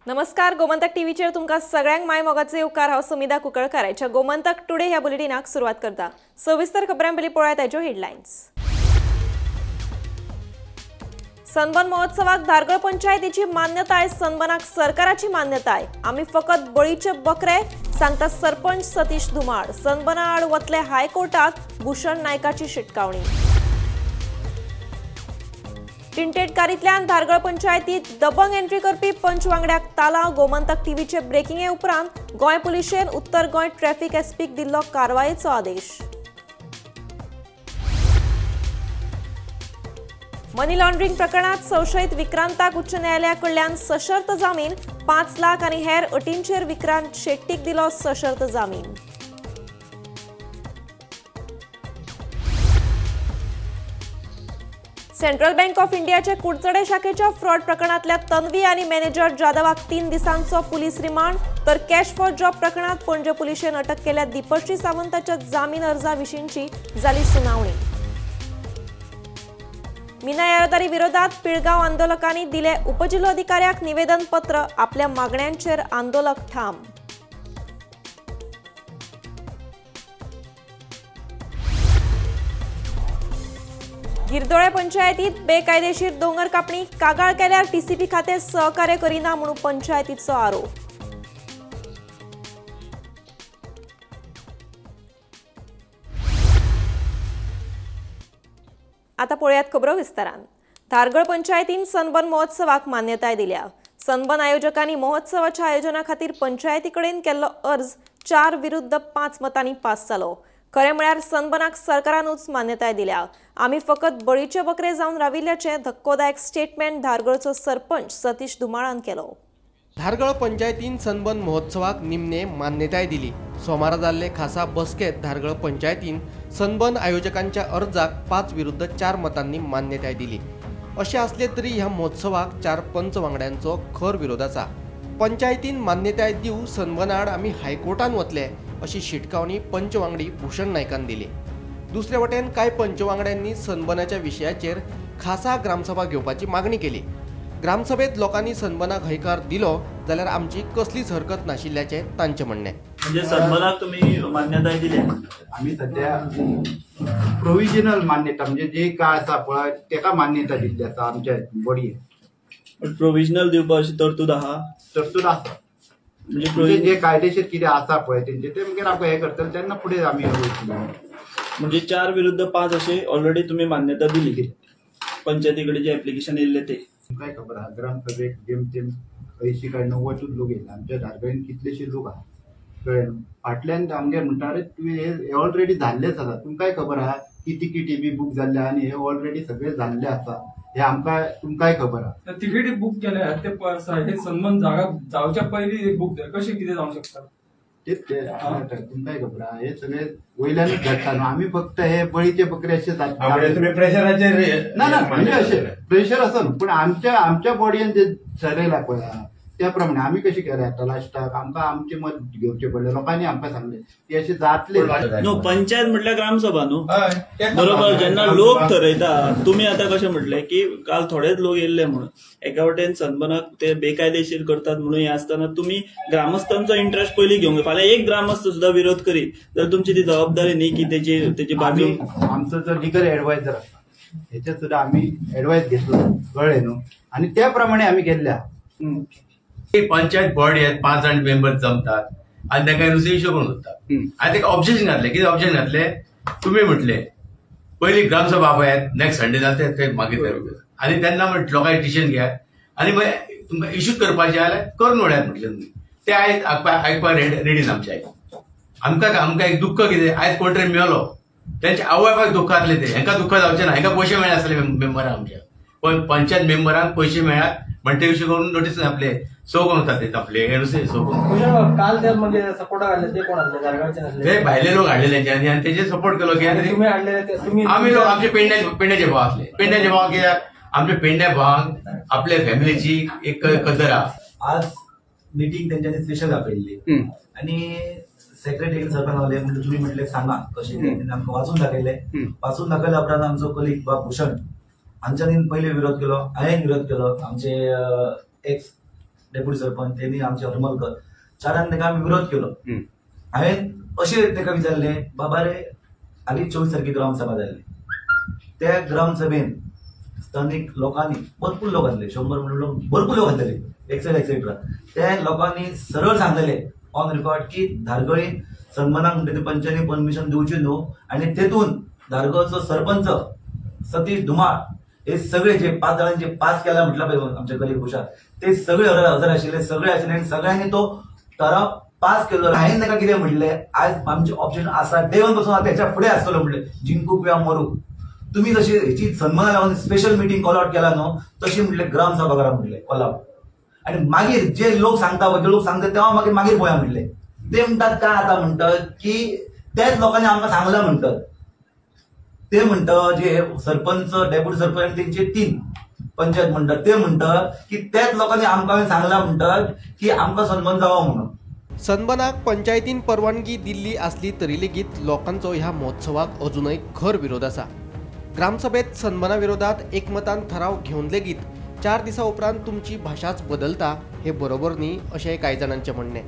नमस्कार, गोमंतक टीव्हीचेर तुमकां सगळ्यांक माय मोगाचे उपकार। हांव समिधा कुंकळकाराच्या गोमंतक टुडे ह्या बुलेटिनाक सुरवात करता। सविस्तर खबरां पयलीं पळोवया ताच्यो हेडलायन्स। सनबर्न महोत्सवाक धारगळ पंचायतीची मान्यताय, सनबर्नाक सरकाराची मान्यताय। आमी फकत बळीचे बकरे, सांगता सरपंच सतीश धुमाळ। सनबर्ना आड वतले हायकोर्टाक, भूषण नायकाची शिटकावणी। टिंटेडकारींतल्यान धारगळ पंचायतीत दबंग एंट्री करपी पंच वांगड्याक ताला। गोमंतक टीव्हीचे ब्रेकिंगे उपरांत गोंय पुलिशेन उत्तर गोंय ट्रॅफिक एसपीक दिल्लो कारवायेचो आदेश। मनी लॉन्ड्रिंग प्रकरणात संशयित विक्रांताक उच्च न्यायालयाकडल्यान सशर्त जामीन। 5 लाख आनी हेर अटींचेर विक्रांत शेट्टीक दिलो सशर्त जामीन। सेंट्रल बँक ऑफ इंडियाचे कुडचडे शाखेच्या फ्रॉड प्रकरणातल्या तन्वी आनी मॅनेजर जाधवाक 3 दिसांचो पुलीस रिमांड। तर कॅश फॉर जॉब प्रकरणात पणजे पुलिशेन अटक केल्या दीपश्री सावंताच्या जामीन अर्जा विशींची जाली सुनावणी। मिना येरादारी विरोधात पिळगांव आंदोलकांनी दिले उपजिल्लोधिकाऱ्याक निवेदन पत्र। आपल्या मागण्यांचेर आंदोलक ठाम। गिरदोळे पंचायतीत बेकायदेशीर दोंगर कापणी, कागाळ केल्यार टीसीपी खाते सहकार्य करिना म्हणून पंचायतीचो आरोप। आता पळयात खबरो विस्तारान। धारगळ पंचायतीन सनबर्न महोत्सवाक मान्यताय दिल्या। सनबर्न आयोजकांनी महोत्सवाच्या आयोजना खातीर पंचायतीकडेन केल्लो अर्ज 4 विरुद्ध 5 मतांनी पास जालो। खरे म्हळ्यार सनबर्नाक सरकारानूच मान्यताय दिल्या। आमी फकत बळीचे बकरे जावन राविल्ल्याचे धक्कोदायक स्टेटमेंट धारगळचो सरपंच सतीश धुमाळान केलो। धारगळ पंचायतीन सनबर्न महोत्सवाक निमणे मान्यताय दिली। सोमारा जाल्ले खासा बसकेत धारगळ पंचायतीन सनबर्न आयोजकांच्या अर्जाक 5 विरुद्ध 4 मतांनी मान्यताय दिली। अशें असले तरी ह्या महोत्सवाक 4 पंच वांगड्यांचो खर विरोध आसा। पंचायतीन मान्यताय दिव सनबर्न आड आमी हायकोर्टान वतले अशी शिटकावणी पंच वांगडी भूषण नायकान दिली। दुसरे वटेन कांय पंच वांगड्यांनी सनबर्नाच्या विशयाचेर खासा ग्रामसभा घेवपाची मागणी केली। ग्रामसभेत लोकांनी सनबर्नाक हयकार दिलो जाल्यार आमची कसलीच हरकत नाशिल्ल्याचे तांचे म्हणणे। म्हणजे सनबर्नाक तुम्ही मान्यताय दिली? आम्ही सध्या प्रोविजनल मान्यता म्हणजे जे काय आसा पळय तेका मान्यता दिल्ली आसा आमच्या बॉडीन। प्रोविजनल दिवपा अशी तरतूद आहा? तरतूद आसा, म्हणजे जे कायदेशीर कितें आसा पळय तेंचे ते मागीर आमकां हे करतले तेन्ना फुडें आमी म्हणजे 4 विरुद्ध 5 असे ऑलरेडी तुम्ही मान्यता दिली पंचायतीकडे जे ऍप्लिकेशन येयल्ले ते? काय खबर आहा, ग्रामसभेक जेमतेम 80 काय 90 लोक येयला। आमच्या धारगळीन कितलेशे लोक आहा कळ्ळें। फाटल्यान आमगे म्हणटा रे तुवें हे ऑलरेडी झाल्लेच आसा। तुमकांय खबर आहा की तिकीटी बी बूक जाल्ले आनी हे ऑलरेडी सगळे झाल्ले आसा, हे आमकां तुमकांय खबर आहा। तिकीटी बुक केल्या ते हे सन्मान जागा जावच्या पयलीं बुक कशें कितें जावंक शकता तेच तुमकांय खबर आहा, हे सगळे वयल्यानूच घडटा न्हू। आमी फक्त हे बळीचे बकरे अशे तुम्ही प्रेशराचेर ना म्हणजे अशें प्रेशर असो न्हू, पण आमच्या बॉडीन जे ठरयला पळय त्या प्रमाणे आमी कशें केलें आता लास्टाक आमकां आमचें मत घेवचें पडलें। लोकांनी आमकां सांगलें की अशें जातलें न्हू। पंचायत म्हटल्यार ग्रामसभा न्हू, बरोबर। जेन्ना लोक ठरयता, तुम्ही आता कशें म्हटलें की काल थोडेच लोक येयल्ले म्हणून एका वटेन सनबर्नाक ते बेकायदेशीर करतात म्हणून हे आसतना तुम्ही ग्रामस्थांचो इंटरेस्ट पयलीं घेवंक जाय। फाल्यां एक ग्रामस्थ सुद्दां विरोध करीत जाल्यार तुमची ती जबाबदारी न्ही की तेजी बाजू। आमचो जो लिगल एडवायझर आसा हेचे सुद्दां आमी एडवायस घेतलो, कळ्ळें न्हू, आनी त्या प्रमाणे आमी गेल्ल्या। पंचायत बॉडी आहेत, 5 जाण मेंबर जमतात आणि ताका दुसरे इश्यू करून होतात। आणि ताका ऑब्जेक्शन घातले, कितें ऑब्जेक्शन घातले, तुम्ही म्हटले पहिली ग्रामसभा पळयात नेक्स्ट संडे जाता ते मागीर आणि त्यांना म्हटलं लोकांनी डिसिजन घ्या आणि मग इश्यू करपाचे जाल्यार करून वळ्यात म्हटलें तुम्ही। ते आयज आयकपाक रेडी ना आमचे। आमकां एक दुख्ख कितें, आयज कोण तरी मेलो त्यांचे आवय बापायक दुख्ख जातले, ते हेंकां दुख्ख जावचें ना। हेंकां पयशे मेळ्ळे आसले मेंबरांक आमच्या, पण पंचायत मेंबरांक पयशे मेळ्ळात म्हणटे विशय करून नोटीस आपले सो करून जातात आपले सो करून। काल ते म्हणजे सपोर्ट घातले ते कोण हाडले? धारगळचे ते भायले लोक हाडलेले आणि तेजे सपोर्ट केलो की आम्ही लोक आमचे पेंड्याचे भाव असले। पेंड्याचे भाव कित्याक आमच्या पेंड्या भावांक आपल्या फॅमिलीची एक कदर आहा। आज मीटिंग त्यांच्यानी स्पेशल आपयल्ली आणि सेक्रेटरी सरपंच आले म्हणजे तुम्ही म्हटले सांगा कशें त्यांनी आमकां वाचून दाखयल्या उपरांत आमचो कलीग भूषण हांच्यानी पयलीं विरोध केलो, हांवें विरोध केलो, आमचे एक्स डेप्युटी सरपंच त्यांनी आमचे हरमलकर चारांनी ताका आम्ही विरोध केलो. हांवें अशें ताका विचारलें, बाबा रे हालीं 24 तारखेक ग्रामसभा जाल्ली, त्या ग्रामसभेन स्थानिक लोकांनी भरपूर लोक घातले, 100 म्हणून भरपूर लोक घातलेले एक्सेट्रा. त्या लोकांनी सरळ सांगलेले ऑन रेकॉर्ड की धारगळी सन्मानाक म्हणटा पंचायती परमिशन दिवची न्हू, आणि तेतून धारगळचो सरपंच सतीश धुमाळ हे सगळे जे 5 जणांचे पास केला म्हटलं पळय आमच्या कलीग हुशार, ते सगळे हजर आशिल्ले, सगळे आशिल्ले आणि सगळ्यांनी तो ठराव पास केलो. हांवें ताका कितें म्हटलें, आज आमचे ऑप्शन आसा डे वन पासून आता ह्याच्या फुडें आसतलो म्हटलें, जिंकू किंवा मरू. तुम्ही जशी हेची सन्माना लागून स्पेशल मिटींग कॉल आउट केला न्हू, तशी म्हटलें ग्रामसभा करा म्हटलें कोल्हापूर. आणि मागीर जे लोक सांगता जे लोक सांगतात तेव्हा मागीर पळया म्हटलें. ते म्हणतात काय आता म्हणतात की त्याच लोकांनी आमकां सांगला म्हणतात. ते म्हणतात जे सरपंच डेप्युटी सरपंच त्यांचे 3 पंचायत म्हणतात, ते म्हणतात की त्याच लोकांनी आमकां सांगला म्हणतात की आमकां सन्मान जावो म्हणून. सनबनाक पंचायतीन परवानगी दिल्ली असली तरी लेगीत लोकांचो ह्या महोत्सवाक अजूनही खर विरोध असा. ग्रामसभेत सनबना विरोधात एकमतान ठराव घेऊन लेगीत 4 दिसा उपरांत तुमची भाषाच बदलता हे बरोबर न्ही अशें कांय जाणांचे म्हणणे.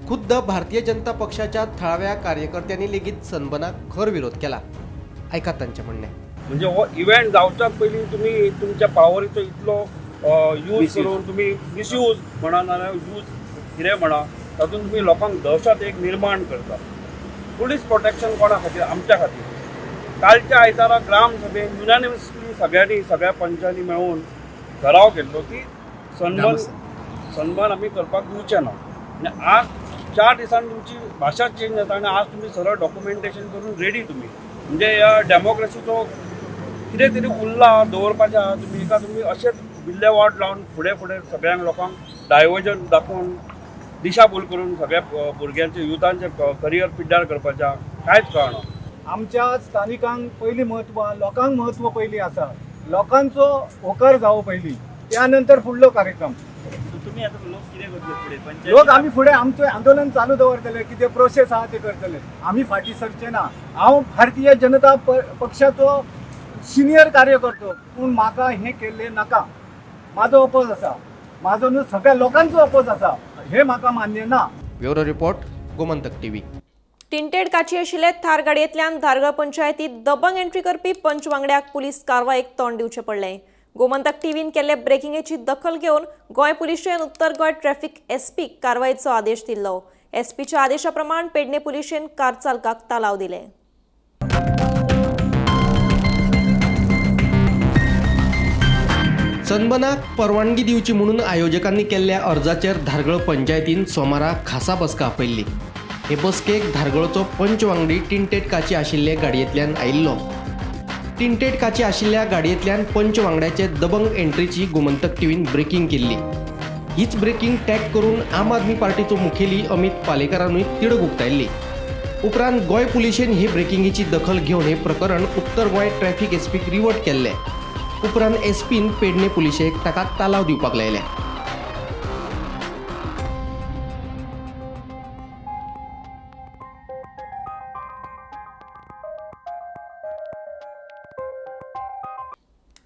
खुद्द भारतीय जनता पक्षाच्या थळाव्या कार्यकर्त्यांनी लेगीत सनबनाक खर विरोध केला. ऐका तांचे म्हणणे. म्हणजे हो इव्हेंट जावच्या पयलीं तुम्ही तुमच्या पावरीचो इतलो यूज करून तुम्ही मिसयूज म्हणा नाल्यार यूज कितें म्हणा तातूंत तुम्ही लोकांक दहशत एक निर्माण करता. पुलीस प्रोटेक्शन कोणा खातीर? आमच्या खातीर. कालच्या आयतारा ग्राम सभेन युनानिमसली सगळ्या पंचांनी मेळून ठराव केल्लो की सन्मान आमी करपाक दिवचे ना. आनी आज 4 दिसान तुमची भाशा चेंज जाता आनी आज तुमी सरळ डॉक्युमेंटेशन करून रेडी तुमी. म्हणजे ह्या डेमोक्रेसीचो कितें तरी उल्लास दवरपाचें आहा तुमी अशेंच विल्लेवाट लावन फुडें सगळ्यांक लोकांक डायवर्जन दाखोवन दिशाभूल करून सगळ्या भुरग्यांचे युथांचे करियर पिड्ड्यार करपाच्या कांयच कळना. आमच्या स्थानिकांक पयलीं म्हत्व, लोकांक म्हत्व पयलीं आसा. लोकांचो होकार जावो पयलीं, त्या नंतर फुडलो कार्यक्रम. तुम्ही आता लोक कितें करतले फुडें? लोक आमी फुडें आमचें आंदोलन चालू दवरतले, कितें प्रोसेस आहा ते करतले. आमी फाटीं सरचे ना. हांव भारतीय जनता पक्षाचो सिनियर कार्यकर्तो, पूण म्हाका हें केल्लें नाका. म्हाजो अपोज आसा, म्हाजो न्हू सगळ्या लोकांचो अपोज आसा, हें म्हाका मान्य ना. Bureau report, Gomantak TV. Tinted काची आशिल्ले थार गाडयेंतल्यान धारगळ पंचायतीत दबंग एंट्री करपी पंच वांगड्याक पुलीस कारवायेक तोंड दिवचें पडलें. गोमंतक टीव्हीन केल्ले ब्रेकिंगेची दखल घेवन गोंय पुलिशेन उत्तर गोंय ट्रॅफिक एसपीक कारवायेचो आदेश दिल्लो. एसपीच्या आदेशा प्रमाण पेडणे पुलिशेन कार चालकाक तालाव दिले. सनबनाक परवानगी दिवची म्हणून आयोजकांनी केल्ल्या अर्जाचेर धारगळ पंचायतीन सोमारा खासा बसका आपयल्ली. हे बसकेक धारगळचो पंच वांगडी टिंटेड काची आशिल्ले गाडयेंतल्यान आयिल्लो. टिंटेड काची आशिल्ल्या गाडयेंतल्यान पंच वांगड्याचे दबंग एंट्रीची गोमंतक टीव्हीन ब्रेकिंग केल्ली. हीच ब्रेकिंग टॅग करून आम आदमी पार्टीचो मुखेली अमित पालेकरानूय तिडक उक्तायल्ली. उपरांत गोंय पुलिशेन हे ब्रेकिंगेची दखल घेवन हे प्रकरण उत्तर गोंय ट्रॅफिक एसपीक रिवर्ट केल्ले. उपरांत एसपीन पेडणे पुलिशेक ताका तालाव दिवपाक लायले.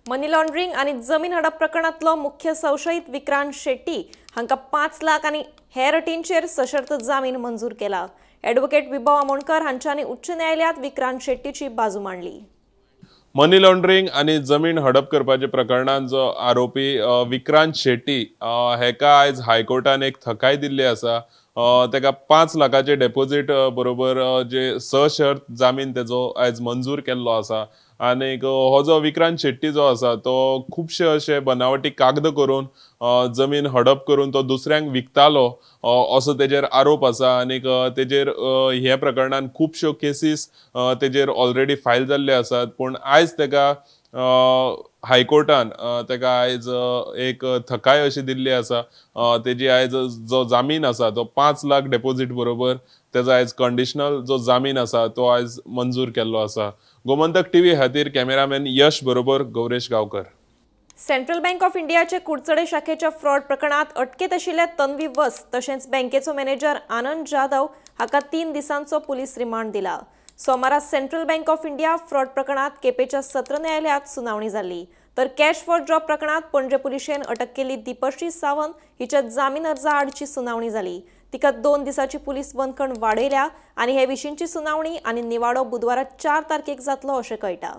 मनी लॉन्ड्रिंग आणि जमीन हडप प्रकरणातलो मुख्य संशयित विक्रांत शेट्टी हांकां 5 लाख आणि हेर अटींचेर सशर्त जामीन मंजूर केला. ॲडव्होकेट विभव आमोणकर हांच्यांनी उच्च न्यायालयात विक्रांत शेट्टीची बाजू मांडली. मनी लॉन्ड्रिंग आणि जमीन हडप करपाच्या प्रकरणात जो आरोपी विक्रांत शेट्टी हेका आयज हायकोर्टान एक थकाय दिल्ली आसा. तेका 5 लाखाचे डेपोजीट बरोबर जे सशर्त जामीन तेजो आयज मंजूर केल्लो आसा. आनीक हो जो विक्रांत शेट्टी जो आसा तो खुबशे अशे बनावटी कागद करून जमीन हडप करून तो दुसऱ्यांक विकतालो असो तेजेर आरोप आसा. आनीक तेजेर हे प्रकरणान खुबश्यो केसीस तेजेर ऑलरेडी फायल जाल्ले आसात. पूण आयज तेका हायकोर्टान तेका आयज एक थकाय अशी दिल्ली आसा. तेजी आयज जो जामीन आसा तो 5 लाख डेपोजीट बरोबर तेजो आयज कंडिशनल जो जामीन आसा तो आयज मंजूर केल्लो आसा. गोमंतक टीव्ही खातीर कॅमेरामॅन यश बरोबर Gauresh Gaonkar. Central bank of इंडियाचे कुडचडे शाखेच्या फ्रॉड प्रकरणात अटकेत आशिल्ले तन्वी वस तशेंच बँकेचो मॅनेजर आनंद जाधव हाका 3 दिसांचो पुलीस रिमांड दिला. सोमारा central bank of India fraud प्रकरणात केपेच्या सत्र न्यायालयात सुनावणी जाली, तर कॅश फॉर जॉब प्रकरणात पणजे पुलिशेन अटक केल्ली दीपश्री सावंत हिच्या जामीन अर्जा आडची सुनावणी जाली। तिका 2 दिसाची पुलीस बंदखण वाडयल्या आणि हे विशींची सुनावणी आणि निवाडो बुधवारा 4 तारखेक जातलो अशें कळटा।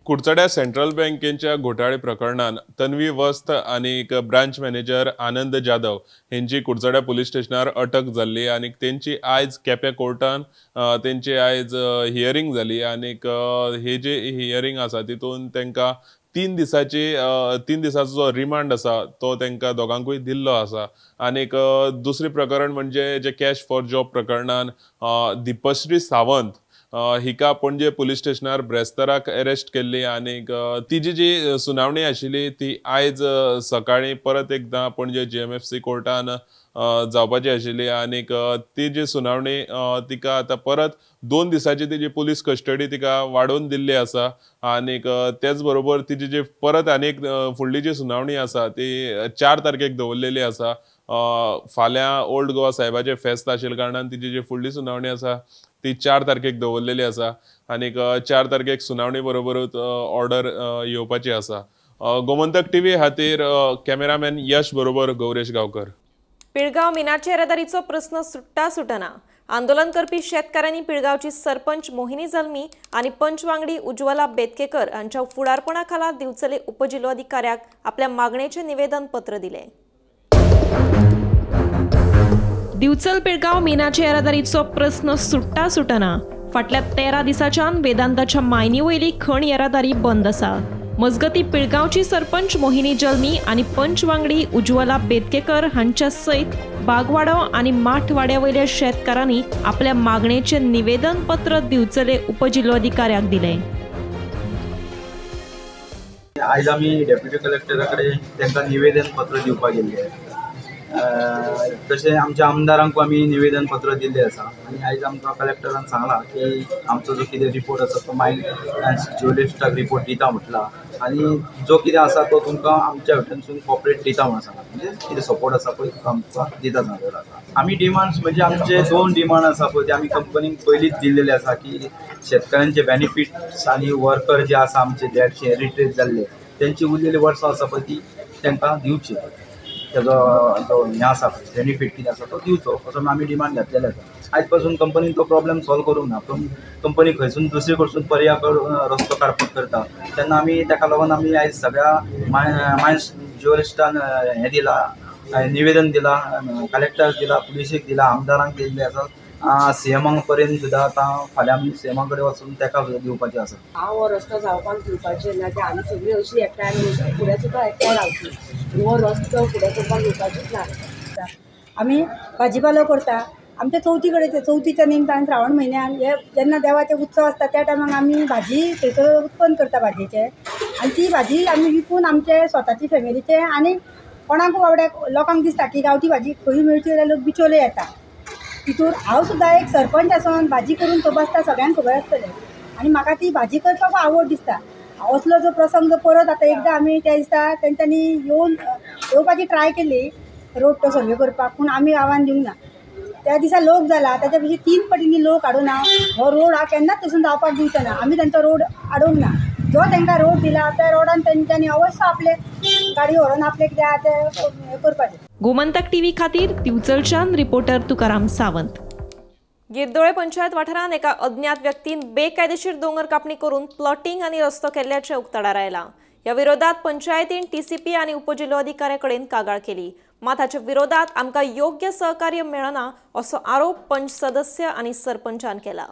कुडचड्या सेंट्रल बँकेच्या घोटाळे प्रकरणात तन्वी वस्त आणि ब्रांच मॅनेजर आनंद जाधव यांची कुडचड्या पुलीस स्टेशनार अटक जाल्ली आणि त्यांची आयज केप्यां कोर्टान त्यांची आयज हियरिंग जाली आणि हे जे हियरिंग आसा तितून तांकां 3 दिसाचो जो रिमांड आसा तो तांकां दोगांकूय दिल्लो आसा। आणि दुसरे प्रकरण म्हणजे जे कॅश फॉर जॉब प्रकरणान दीपश्री सावंत हिका पणजे पुलीस स्टेशनार ब्रेस्ताराक अरेस्ट केल्ली आणि तिची जी सुनावणी आशिल्ली ती आयज सकाळी परत एकदा पणजे GMFC कोर्टान जावपाची आशिल्ली आणि ती जी सुनावणी तिका आता परत 2 दिसाची तिची पुलीस कस्टडी तिका वाडोवन दिल्ली आसा आणि त्याच बरोबर तिची जी परत आनीक फुडली जी सुनावणी आसा ती 4 तारखेक दवरलेली आसा। फाल्यां ओल्ड गोवा साहेबाचें फेस्त आशिल्ल्या कारणान तिची जी फुडली सुनावणी आसा ती 4 तारखेक दवरलेली आसा आणि 4 तारखेक सुनावणी बरोबरूच ऑर्डर येवपाची आसा। गोमंतक TV खातीर कॅमेरामॅन यश बरोबर गौरेश गांवकर। पिळगांव मिनाचे येरादारीचो प्रस्न सुटना। आंदोलन करपी शेतकाऱ्यांनी पिळगांवची सरपंच मोहिनी जल्मी आणि पंच वांगडी उज्ज्वला बेतकेकर हांच्या फुडारपणा खाला दिवचले उपजिल्लोधिकाऱ्याक आपल्या मागणेचे निवेदन पत्र दिले। दिवचल पिळगांव मिनाचे येरादारीचो प्रस्न सुटना। फाटल्या 13 दिसाच्यान वेदांताच्या मायनी वयली खण येरादारी बंद आसा। मजगती पिळगांवची सरपंच मोहिनी जल्मी आणि पंच वांगडी उज्ज्वला बेतकेकर हांच्या सयत बागवाडो आणि माठवाड्या वयल्या शेतकारांनी आपल्या मागणेचे निवेदन पत्र दिवचले उपजिल्लोधिकाऱ्याक दिले। आज आम्ही डेप्युटी कलेक्टराकडे त्यांना निवेदन पत्र दिवपाक गेल्ले। तशें आमच्या आमदारांक आमी निवेदन पत्र दिल्लें आसा आनी आयज आमकां कलेक्टरान सांगलां की आमचो जो कितें रिपोर्ट आसा तो मायंड जिओलॉजिस्टाक रिपोर्ट दिता म्हटलां आनी जो कितें आसा तो तुमकां आमच्या वटेनसून कॉपरेट दिता म्हणून सांगलां, म्हणजे कितें सपोर्ट आसा पळय तो आमकां दिता सांगलेलो आसा। आमी डिमांड्स म्हणजे आमचे 2 डिमांड आसा पळय ते आमी कंपनीक पयलींच दिल्लेले आसा की शेतकऱ्यांचे बेनिफिट्स आनी वर्कर जे आसा आमचे 150 रिट्रीट जाल्ले तेंची उरलेली वर्सां आसा पळय ती तांकां दिवची, त्याचो जो हें आसा बेनिफीट कितें आसा तो दिवचो असो आमी डिमांड घातलेले आसा। आयज पासून कंपनीन तो प्रॉब्लेम सॉल्व करूंक ना, पूण कंपनी खंयसून दुसरे कडसून पर्याय रस्तो काडपाक करता तेन्ना आमी ताका लागून आमी आयज सगळ्या मायन्स ज्युरिस्टान हें दिलां, निवेदन दिलां, कलेक्टर दिलां, पुलिसेक दिलां, आमदारांक दिल्ले आसा, CM पर्यंत सुद्दां आतां फाल्यां आमी CM कडेन वचून ताका दिवपाचें आसा। हांव हो रस्तो जावपाक दिवपाचें ना ते आमी सगळीं अशीं एकठांय फुडें सुद्दां एकठांय रावची, हो रस्तो फुडें करपाक दिवपाचीच ना। आमी भाजीपालो करता, आमच्या चवथी कडेन चवथीच्या निमतान श्रावण म्हयन्यान हे जेन्ना देवाचे उत्सव आसता त्या टायमाक आमी भाजी थंयसर उत्पन्न करता भाजयेचें आनी ती भाजी आमी विकून आमचे स्वताची फॅमिलीचे आनी कोणाकूय बाबड्याक लोकांक दिसता की गांवठी भाजी खंय मेळची जाल्यार लोक बिचोले येता। तितून हांव सुद्दां एक सरपंच आसून भाजी करून तपासता सगळ्यांक खबर आसतलें आनी म्हाका ती भाजी करपाक आवड दिसता। असलो जो प्रसंग परत आतां एकदां आमी त्या दिसता तेंच्यांनी येवपाची ट्राय केली रोड तो सर्वे करपाक, पूण आमी आव्हान दिवंक ना। त्या दिसा लोक जाला ताच्या पेक्षा 3 पटींनी लोक हाडून हो रोड हांव केन्नाच थंयसून जावपाक दिवचो ना। आमी तांचो रोड आडोवंक ना, जो तांकां रोड दिला त्या रोडान तेंच्यांनी अवश्य आपले गाडी व्हरून आपले कितें आहा तें हें करपाचें। गोमंतक TV खातीर दिवचलच्यान रिपोर्टर तुकाराम सावंत। गिरदोळे पंचायत वाठारांत एका अज्ञात व्यक्तीन बेकायदेशीर दोंगर कापणी करून प्लॉटिंग आनी रस्तो केल्ल्याचें उक्ताडार आयलां। ह्या विरोधात पंचायतीन TCP आनी उपजिल्लोधिकाऱ्या कडेन कागाळ केली, मात हाच्या विरोधात आमकां योग्य सहकार्य मेळना असो आरोप पंच सदस्य आनी सरपंचान केला।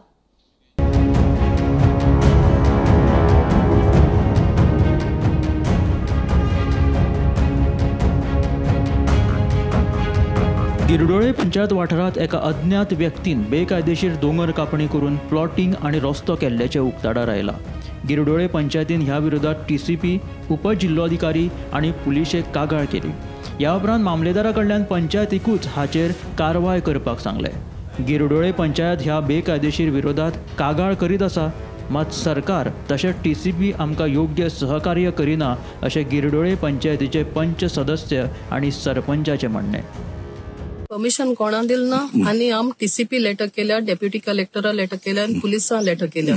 गिरडोळे पंचायत वाठारांत एका अज्ञात व्यक्तीन बेकायदेशीर दोंगर कापणी करून प्लॉटिंग आनी रस्तो केल्ल्याचें उक्ताडार आयला। गिरडोळे पंचायतीन ह्या विरोधात TCP, उपजिल्लोधिकारी आनी पुलिशेक कागाळ केली। ह्या उपरांत मामलेदारा कडल्यान पंचायतीकूच हाचेर कारवाय करपाक सांगले। गिरडोळे पंचायत ह्या बेकायदेशीर विरोधात कागाळ करीत आसा, मात सरकार तशेंच TCP आमकां योग्य सहकार्य करिना अशें गिरडोळे पंचायतीचे पंच सदस्य आनी सरपंचाचें म्हणणें। परमिशन कोणा दिलं ना आणि आम टीसीपी लेटर केल्या, डेप्युटी कलेक्टरा लेटर केल्या आणि पुलिसां लेटर केल्या.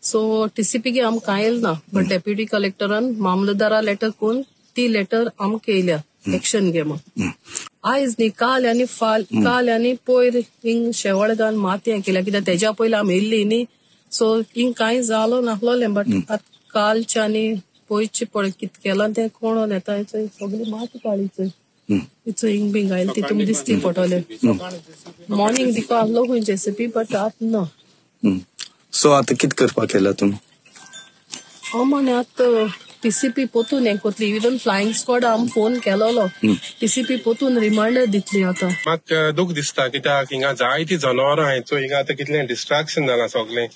सो टीसीपी गे आम कायल ना, बट डेप्युटी कलेक्टरान मामलेदारा लेटर करून ती लेटर आम केल्या एक्शन घे म्हणून. आयज न्ही काल आनी पयर हिंग शेवळ घालून मातयें केल्या, कित्याक तेज्या पयलीं आमी येयल्ली न्ही. सो हिंग कांय जालो नासलोलें, बट आतां कालच्या आनी पयरचे पळय कितें केलां तें कोण येता सगळी माती काडीच. हिंग बी घायल ती तुमकां दिसती पडटलें. मॉर्निंग दिको आसलो खंय जेसीपी, बट आतां ना. सो आता कितें करपाक केला तुमी? आनी आतां टीसीपी पोतून हें कोतली. इवन फ्लायंग स्क्वॉड आम फोन केलोलो, टीसीपी पोतून रिमांडर दितली. आतां म्हाका दूख दिसता, कित्याक हिंगा जायती जनावरां आहाय. सो हिंगा आतां कितलें डिस्ट्रॅक्शन जालां सगळें.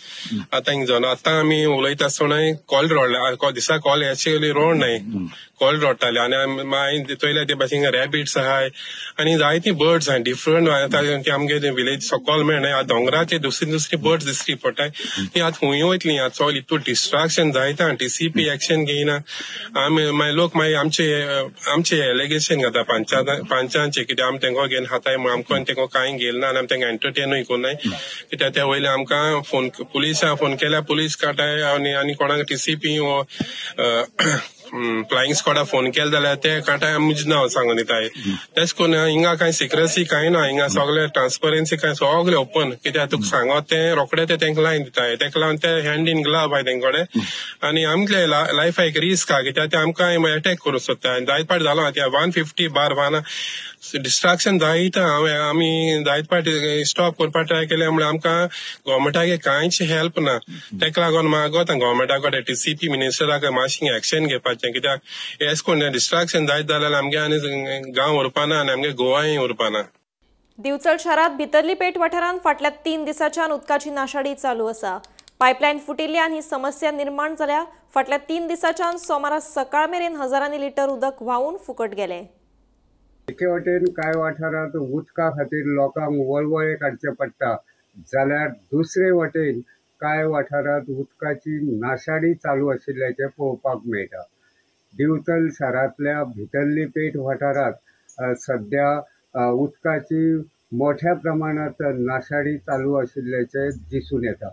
आतां हिंग आतां आमी उलयता आसतना कॉल रोडले दिसा कॉल एक्चुअली रोड नाय, कॉल रोडटाले. आनी हांवें चोयल्या ते भाशेन रॅबिट्स आहाय आनी जायती बर्ड्स आहाय डिफरंट. आतां आमगे विलेज सकॉल मेळना, दोंगराचे दुसरी बर्ड्स दिसती पडटाय. ती आतां खूंय वयतली. आतां चोल इतू डिस्ट्रॅक्शन जायता, टीसीपी एक्शन घेयना. आमी लोक मागीर आमचे एलिगेशन घाता पंचांचे, कित्याक आमी तेंको घेवन हाताय आमकां तेंको कांय गेल ना आनी आमी तेंका एंटरटेनूय कोन्नाय. कित्याक त्या वयले आमकां पुलिसां फोन केल्या, पुलीस काटाय आनी कोणाक टीसीपी वो फ्लायंग स्क्वॉडा फोन केले जाल्यार ते काटाय आमचें नांव सांगून दिताय. तेच करून हिंगा कांय सिक्रेसी कांय ना. हिंगा सगळे ट्रान्सपरन्सी कांय सगळे ओपन. कित्याक तुका सांगोत ते रोखडे ते तेंका लायन दिताय. तेका लागून ते हँड इन ग्लव आहाय तेंकोडे. आनी आमचे लायफा एक रिस्क आहा, कित्याक ते आमकां अटॅक करूंक सोदता. जायत पाट जालो 150 डिस्ट्रॅक्शन जायता. आमी जायत पाटी स्टॉप करपाक ट्राय केले, म्हळ्यार आमकां गव्हर्मेंटाक कांयच हेल्प ना. तेका लागून मागोत गव्हर्मेंटाक टीसीपी मिनिस्टराक मातशें एक्शन घेवपाचें. कित्याक हेच कोण डिस्ट्रॅक्शन जायत जाल्यार आमगे आनी गांव उरपाना आनी आमगे गोवाय उरपाना. दिवचल शारात भितरली पेट वाठारांत फाटल्या 3 दिसांच्यान उदकाची नाशाडी चालू आसा. पायपलायन फुटिल्ली आनी ही समस्या निर्माण जाल्या. फाटल्या 3 दिसांच्यान सोमारा सकाळ मेरेन हजारांनी लिटर उदक व्हांवून फुकट गेले. एके वटेन कांय वाठारांत उदका खातीर लोकांक वळवळे काडचे पडटा, जाल्यार दुसरे वटेन कांय वाठारांत उदकाची नाशाडी चालू आशिल्ल्याचें पळोवपाक मेळटा. दिवचल शारांतल्या भितरली पेट वाठारांत सध्या उदकाची मोठ्या प्रमाणांत नाशाडी चालू आशिल्ल्याचें दिसून येता.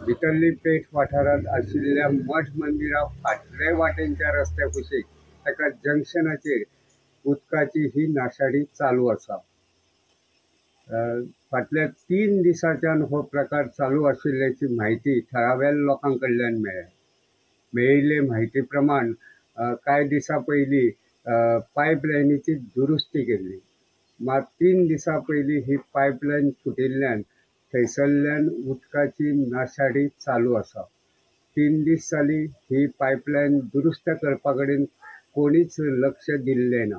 भितरली पेट वाठारांत आशिल्ल्या मठ मंदिरा फाटले वाटेनच्या रस्त्या कुशीक ताका जंक्शनाचेर उदकाची ही नाशाडी चालू आसा. फाटल्या 3 दिसांच्यान हो प्रकार चालू आशिल्ल्याची म्हायती थळाव्या लोकां कडल्यान मेळिल्ले म्हायती प्रमाण कांय दिसां पयलीं पायपलायनीची दुरुस्ती केल्ली. मात 3 दिसां पयलीं ही पायपलायन फुटिल्ल्यान थंयसरल्यान उदकाची नाशाडी चालू आसा. 3 दीस जाली ही पायपलायन दुरुस्त करपा कडेन कोणीच लक्ष दिल्लें ना.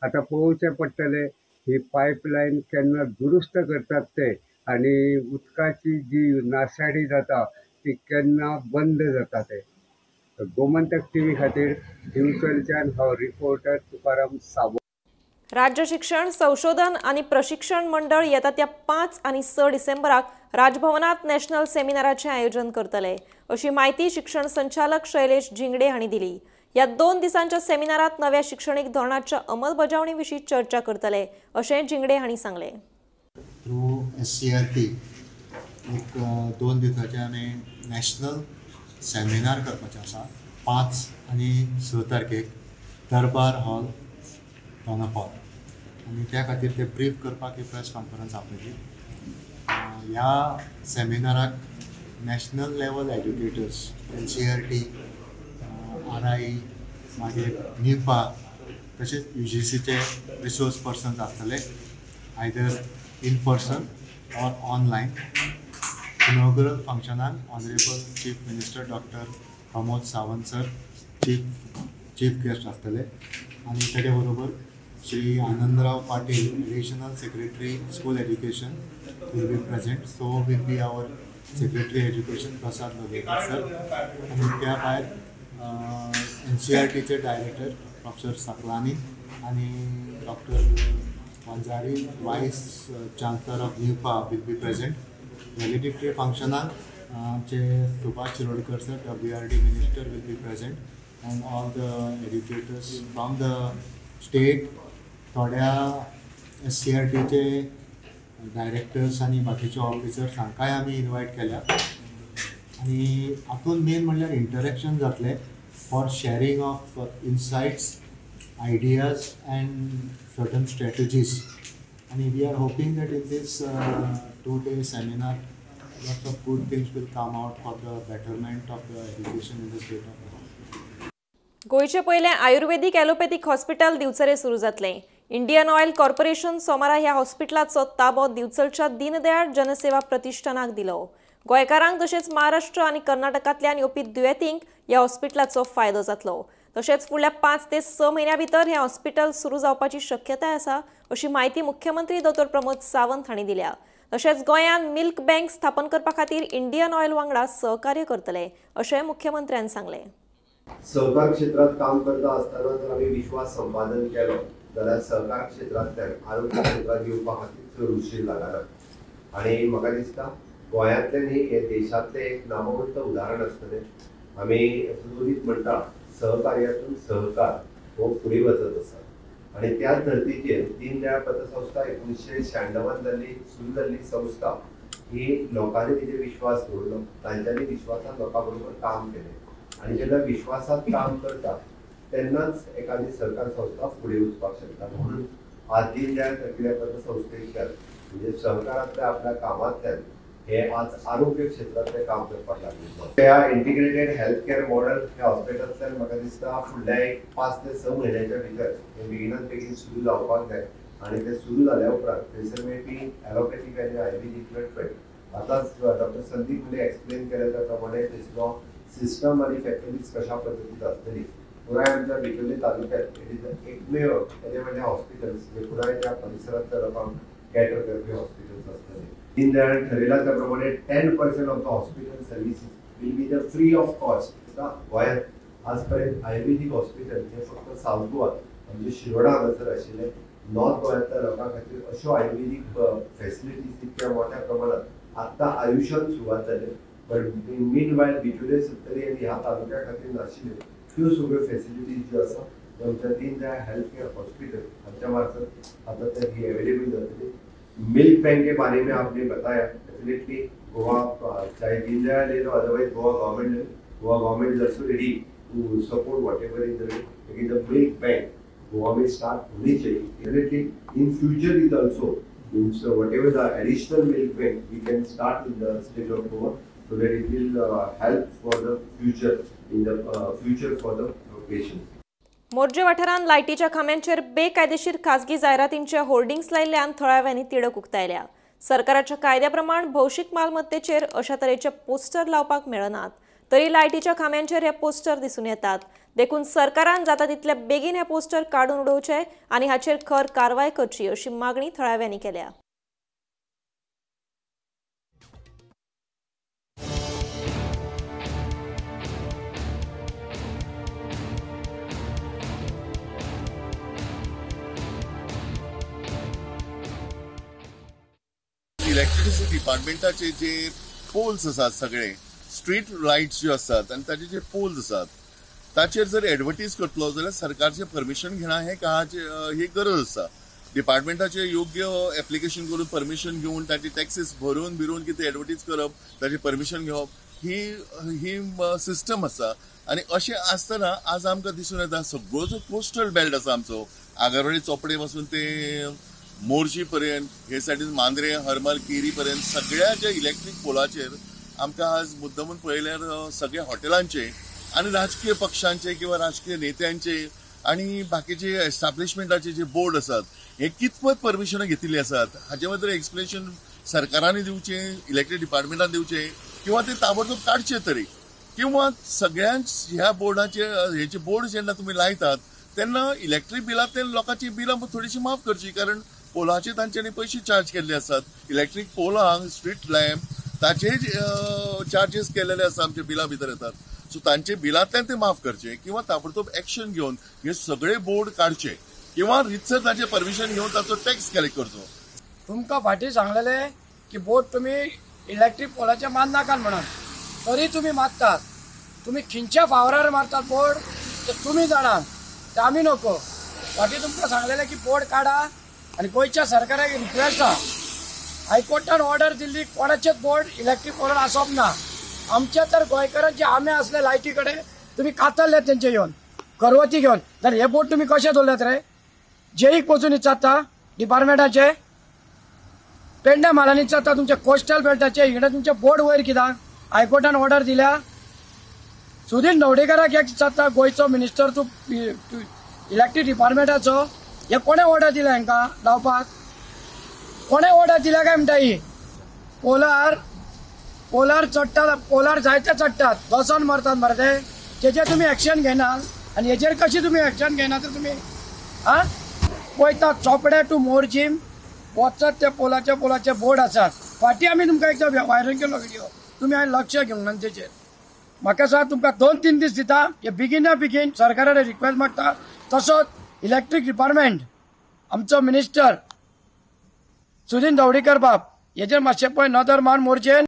आतां पळोवचें पडटलें ही पायपलायन केन्ना दुरुस्त करतात ते आनी उदकाची जी नाशाडी जाता ती केन्ना बंद जाता ते. गोमंतक टीव्ही खातीर दिवचलच्यान हांव रिपोर्टर तुकाराम सावंत. राज्य शिक्षण संशोधन आणि प्रशिक्षण मंडळ येता त्या 5 आणि 6 डिसेंबराक राजभवनात नॅशनल सेमिनाराचे आयोजन करतले, अशी माहिती शिक्षण संचालक शैलेश जिंगडे हांणी दिली. या 2 दिसांच्या सेमिनारात नव्या शिक्षणीक धोरणाच्या अंमलबजावणी विशीं चर्चा करतले, अशें जिंगडे हांणी सांगलें. थ्रू SCRT एक 2 दिसांचे नॅशनल सेमिनार करपाचें आसा 5 आनी 6 तारखेक दरबार हॉल दोनापावल. आनी त्या खातीर ते ब्रीफ करपाक एक प्रेस कॉन्फरन्स आपयली. ह्या सेमिनाराक national level educators NCERT, RI, मागीर NIPA तशेंच UGCचे रिसोर्स पर्सन्स आसतले, either in person or online. Inaugural फंक्शनाक honourable chief minister doctor Pramod Sawant sir chief guest आसतले. आनी तेजे बरोबर Shri Anandrao Patil, additional secretary school education will be present. So will be our Secretary Education Prasad Lodekar sir. आणि त्या भायर NCERTचे director professor Saklani आणि doctor Vanjari वायस chancellor of NIPA will be present. Valedictory फंक्शनाक आमचे Subhash Shirodkar sir WRD minister will be present and all the educators from the state. थोड्या SCRTचे directors आणि बाकीचे officers हांकांय आमी इनवायट केल्या आणि हातूंत मेन म्हणल्यार इंटरेक्शन जातलें for sharing of insights, ideas and certain strategies. आणि we are hoping that in these 2-day seminar lots of good things will come out for the betterment of the education in the state of Goa. गोयचे पयले आयुर्वेदीक ॲलोपॅथीक hospital दिवचरे सुरू जातले. Indian oil corporation सोमारा ह्या हॉस्पिटलाचो ताबो दिवचलच्या दीनदयाळ जनसेवा प्रतिष्ठानाक दिलो. गोंयकारांक तशेंच महाराष्ट्र आनी कर्नाटकांतल्यान येवपी दुयेंतींक ह्या हॉस्पिटलाचो फायदो जातलो. तशेंच फुडल्या 5 ते 6 म्हयन्यां भितर हें हॉस्पिटल सुरू जावपाची शक्यताय आसा अशी माहिती मुख्यमंत्री डॉ. प्रमोद सावंत हांणी दिल्या. तशेंच गोंयांत मिल्क बँक स्थापन करपा खातीर इंडियन ऑयल वांगडा सहकार्य करतले अशें मुख्यमंत्र्यांनी सांगलें. सहकार क्षेत्रात काम करता असताना जर आम्ही विश्वास संपादन केलो जाल्यार सहकार क्षेत्रांतल्यान आरोग्य क्षेत्रात येवपा खातीर चड उशीर लागना. आनी म्हाका दिसता गोंयांतले न्ही हे देशांतले एक नामवंत उदाहरण आसतलें. आमी सुदीत म्हणटा सहकार्यातून सहकार हो फुडें वचत आसा आणि त्याच धर्तीचेर दीनदयाळ पतसंस्था 1996 जाल्ली सुरू जाल्ली संस्था ही लोकांनी तिचेर विश्वास दवरलो. तांच्यांनी विश्वासान लोकां बरोबर काम केलें आणि जेन्ना विश्वासात काम करता तेन्नाच एखादी सरकार संस्था फुडें वचपाक शकता. म्हणून आज दीनदयाळ पतसंस्थेच्यान म्हणजे सहकारांतल्या आपल्या कामांतल्यान हे आज आरोग्य क्षेत्रांतलें काम करपाक लागले. ह्या इंटिग्रेटेड हेल्थ केअर मॉडेल ह्या हॉस्पिटलांतल्यान म्हाका दिसता फुडल्या 5 ते 6 म्हयन्याच्या भितर हे बेगिनात बेगीन सुरू जावपाक जाय आणि ते सुरू जाल्या उपरांत थंयसर मेळपी ॲलोपॅथीक आनी आयुर्वेदीक ट्रिटमेंट आतांच डॉक्टर संदीप मुले एक्सप्लेन केले त्या प्रमाणे थंयसलो सिस्टम आणि फॅसिलिटीज कशा पद्दतीन आसतली. पुराय आमच्या बिचोली तालुक्यात एकमेव म्हणजे हॉस्पिटल्स जे पुराय त्या परिसरांतल्या लोकांक कॅटर करपी हॉस्पिटल्स आसतले. दीनदयाळ ठरयला त्या प्रमाणे 10% of the hospital services will be the free of cost. गोंयांत आज पर्यंत आयुर्वेदीक हॉस्पिटल हे फक्त सावथ गोवात म्हणजे शिरोडा हांगासर आशिल्ले. नॉर्थ गोंयांतल्या लोकां खातीर अश्यो आयुर्वेदीक फॅसिलिटीज तितक्या मोठ्या प्रमाणात आतां आयुश्यान सुरवात जाले. पण मीन वायल बिचोले सत्तरी आनी ह्या तालुक्या खातीर नाशिल्ल्यो त्यो सगळ्यो फॅसिलिटीज ज्यो आसा त्यो आमच्या दीनदयाळ हेल्थ केअर हॉस्पिटल हांच्या मार्फत आतां ते ही अवेलेबल जातली. मिल्क बैंक के बारे में आपने बताया. डेफिनेटली गोवा चाहे दीनदयाल ले लो otherwise Goa government is also ready to support whatever is लेकिन द मिल्क बैंक गोवा में स्टार्ट होनी चाहिए. Definitely in future is also means whatever the additional milk bank we can start in the state of Goa so that it will help for the future in the future for the patients. Morje वाठारांत लायटीच्या खांब्यांचेर बेकायदेशीर खासगी जायरातींचे hoardings लायिल्ल्यान थळाव्यांनी तिडक उक्तायल्या. सरकाराच्या कायद्या प्रमाण भौशीक मालमत्तेचेर अशा तरेचे पोस्टर लावपाक मेळनात. तरी लायटीच्या खांब्यांचेर हे पोस्टर दिसून येतात. देखून सरकारान जाता तितले बेगीन हे पोस्टर काडून उडोवचे आनी हाचेर खर कारवाय करची अशी मागणी थळाव्यांनी केल्या. इलेक्ट्रिसिटी डिपार्टमेंटाचे जे पोल्स असतात सगळे स्ट्रीट लाईट्स ज्यो असतात आणि ताचे जे पोल्स असतात ताचेर जर एडवर्टीज करतलो जाल्यार सरकारचे परमिशन घेणं हे काळाचे ही गरज आसा. डिपार्टमेंटाचे योग्य एप्लिकेशन करून परमिशन घेवन ताची टॅक्सीस भरून बिरून कितें एडवर्टीज करप ताचे परमिशन घेवप ही सिस्टम आसा. आणि अशें आसतना आज आमकां दिसून येता सगळो जो कोस्टल बेल्ट आसा आमचो आगारवाडी चोपडे पासून ते मोर्शी पर्यंत हे सायडीन मांद्रे हरमल केरी पर्यंत सगळ्या ज्या इलेक्ट्रीक पोलाचेर आमकां आज मुद्दमून पळयल्यार सगळ्या हॉटेलांचे आणि राजकीय पक्षांचे किंवा राजकीय नेत्यांचे आणि बाकीचे एस्टाब्लिशमेंटाचे जे बोर्ड असतात हे कितपत परमिशनां घेतिल्ली आसात हाचे बद्दल एक्सप्लेनेशन सरकारांनी दिवचें, इलेक्ट्रीक डिपार्टमेंटान दिवचें किंवा ते ताबडतोब काडचे तरी. किंवा सगळ्यांच ह्या बोर्डाचे हेचे बोर्ड जेन्ना तुमी लायतात तेन्ना इलेक्ट्रीक बिलांतल्यान लोकांची बिलां थोडीशी माफ करची. कारण पोलाचे तांच्यांनी पयशे चार्ज केल्ले आसात. इलेक्ट्रीक पोलांक स्ट्रीट लॅम्प ताचे चार्जेस केलेले आसा आमच्या बिलां भितर येतात. सो तांचे बिलांतल्यान ते माफ करचे किंवा ताबडतोब एक्शन घेवन हे सगळे बोर्ड काडचे किंवा रितसर ताचे परमिशन घेवन ताचो टॅक्स कलेक्ट करचो. तुमकां फाटीं सांगलेले की बोर्ड तुमी इलेक्ट्रीक पोलाचे मारनाकात म्हणून, तरी तुमी मारतात. तुमी खंयच्या फावरार मारतात बोर्ड ते तुमी जाणात, ते आमी नको. फाटीं तुमकां सांगलेले की बोर्ड काडा आणि गोयच्या सरकाराक रिक्वेस्ट आहा, हायकोर्टान ऑर्डर दिल्ली कोणाचेच बोर्ड इलेक्ट्रीक पोलार आसप ना. आमचे तर गोंयकारांचे आमे असले लायटी कडेन तुम्ही कातरले तेंचे घेवन करवती घेवन, जाल्यार हे बोर्ड तुम्ही कशे दवरलेत रे? जेईक पचून इचारता डिपार्टमेंटाचे, पेंड्या म्हालांनी इचारता तुमचे कोस्टल बेल्टाचे, इकडे तुमचे बोर्ड वयर कित्याक? हायकोर्टान ऑर्डर दिल्या. सुधीर ढवळीकराक एक इचारता गोंयचो मिनिस्टर टू इलेक्ट्रीक डिपार्टमेंटाचो, हे कोणे ऑर्डर दिल्या हांकां लावपाक? कोणे ऑर्डर दिल्या काय म्हणटा ही? पोलार चडटा, पोलार जायते चडटात, घोसोन मरतात मरे तेजेर तुम्ही एक्शन घेनात आणि हेजेर कशी तुम्ही एक्शन घेना? तर तुम्ही पळयता चोपडे टू मोरजीम वचत ते पोलाचे बोर्ड आसात. फाटीं आमी तुमकां एकदां व्हायरल केलो व्हिडिओ, तुम्ही हांवें लक्ष घेवंक ना तेजेर. म्हाका सांग, तुमकां 2-3 दीस दिता, हे बेगीन सरकारान रिक्वेस्ट मागता. तसोच इलेक्ट्रीक डिपार्टमेंट आमचो मिनिस्टर सुधीर ढवळीकर बाब, हेजेर मातशें पळय नदर मान मोरचेन.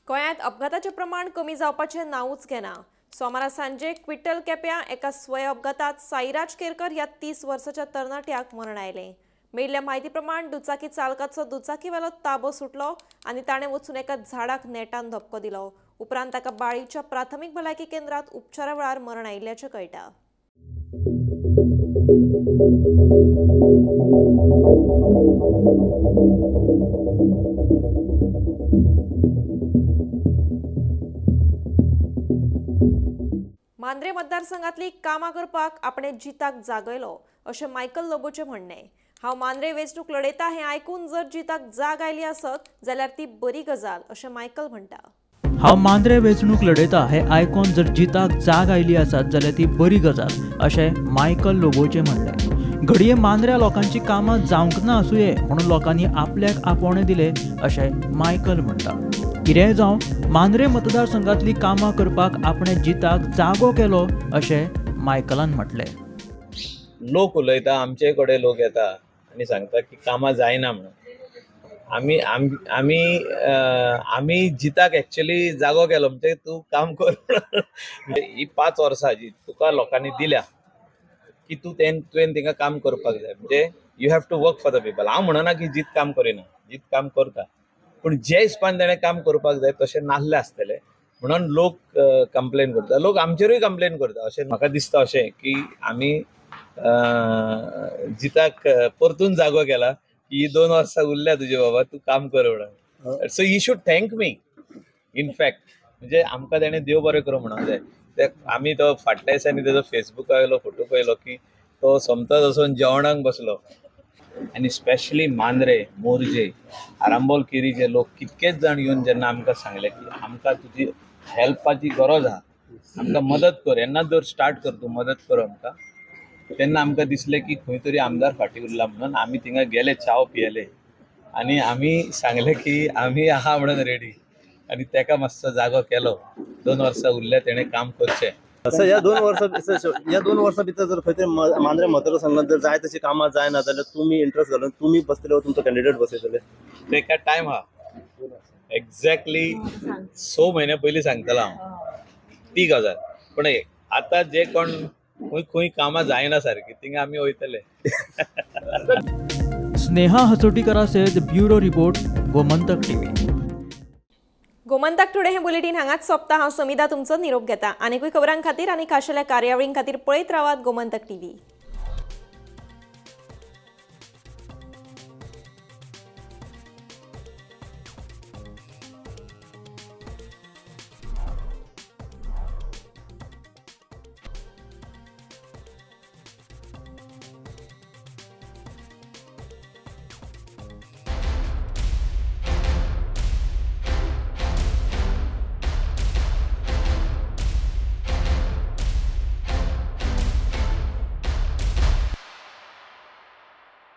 गोंयांत अपघाताचें प्रमाण कमी जावपाचें नांवूच घेना. सोमारा सांजे क्विट्टल केप्यां एका स्वय अपघातात साईराज केरकर ह्या 30 वर्साच्या तरणाट्याक मरण आयलें. मेळिल्ल्या म्हायती प्रमाण दुचाकी चालकाचो दुचाकीवेलो ताबो सुटलो आनी ताणें वचून एका झाडाक नेटान धपको दिलो. उपरांत ताका बाळीच्या प्राथमीक भलायकी केंद्रांत उपचारा वेळार मरण आयिल्ल्याचें कळटा. मांद्रे मतदारसंघातली कामां करपाक आपणे जिताक जागयलो अशें मायकल लोबोचें म्हणणें. हांव मांद्रे वेंचणूक लढयता हें आयकून जर जिताक जाग आयली आसत जाल्यार ती बरी गजाल अशें मायकल म्हणटा. हांव मांद्रे वेंचणूक लढयता हें आयकून जर जिताक जाग आयली आसत जाल्यार ती बरी गजाल अशें मायकल लोबोचें म्हणलें. घडये मांद्र्या लोकांची कामां जावंक ना आसूये म्हणून लोकांनी आपल्याक आपोवणे दिले अशें मायकल म्हणटा. कितेंय जावं मांद्रे मतदारसंघातली कामां करपाक आपणे जिताक जागो केलो अशें मायकलान म्हटलें. लोक उलयता, आमचे कडेन लोक येता आनी सांगता की कामां जायना म्हणून. आमी जिताक एक्चुअली जागो केलो म्हणजे तूं काम कर. ही 5 वर्सां जी तुका लोकांनी दिल्या की तुवें तिंगा काम करपाक जाय, म्हणजे you have to work for the people. हांव म्हणना की जीत काम करिना, जीत काम करता, पूण जे हिसपान ताणें काम करपाक जाय तशें नासलें आसतलें म्हणून लोक कंप्लेन करता. लोक आमचेरूय कंप्लेन करता. अशें म्हाका दिसता अशें की आमी जिताक परतून जागो केला की ही 2 वर्सां उरल्या तुजे बाबा, तूं काम कर म्हणून. So he should thank me in fact. म्हणजे आमकां ताणें देव बरें करूं म्हणूंक जाय. ते आमी तो फाटल्या दिसांनी तेजो फेसबुकावेलो फोटो पळयलो की तो सोमतोच वचून जेवणाक बसलो. आनी स्पेशली मांद्रे, मोरजे, आरांबोल केरीचे लोक कितकेच जाण येवन जेन्ना आमकां सांगलें की आमकां तुजी हेल्पाची गरज आहा, आमकां मदत कर, येन्ना जर स्टार्ट कर तूं मदत कर आमकां, तेन्ना आमकां दिसलें की खंय तरी आमदार फाटीं उरला म्हणून आमी थिंगा गेले, चाव पियेले आनी आमी सांगलें की आमी आहा म्हणून रेडी. आनी तेका मातसो जागो केलो. 2 वर्सां उरले तेणें काम करचें. असं या 2 वर्सां भितर जर खंय तरी मांद्रे मतदारसंघात जर जाय तशी कामां जायना जाल्यार तुमी इंट्रस्ट घालून तुमी बसतले तुमचो कॅन्डिडेट बसयतले? तेका टायम आहा, एक्झॅक्टली 6 म्हयने पयलीं सांगतलो हांव ती गजाल. पूण आतां जे कोण खंय कामां जायना सारकी थिंगा आमी वयतले. स्नेहा हसोटीकरा सयत bureau report, Gomantak TV. Gomantak today हे बुलेटिन हांगाच सोंपता. हांव समिधा तुमचो निरोप घेता. आनीकूय खबरां खातीर आनी खाशेल्या कार्यावळीं खातीर पळयत रावात गोमंतक टीव्ही.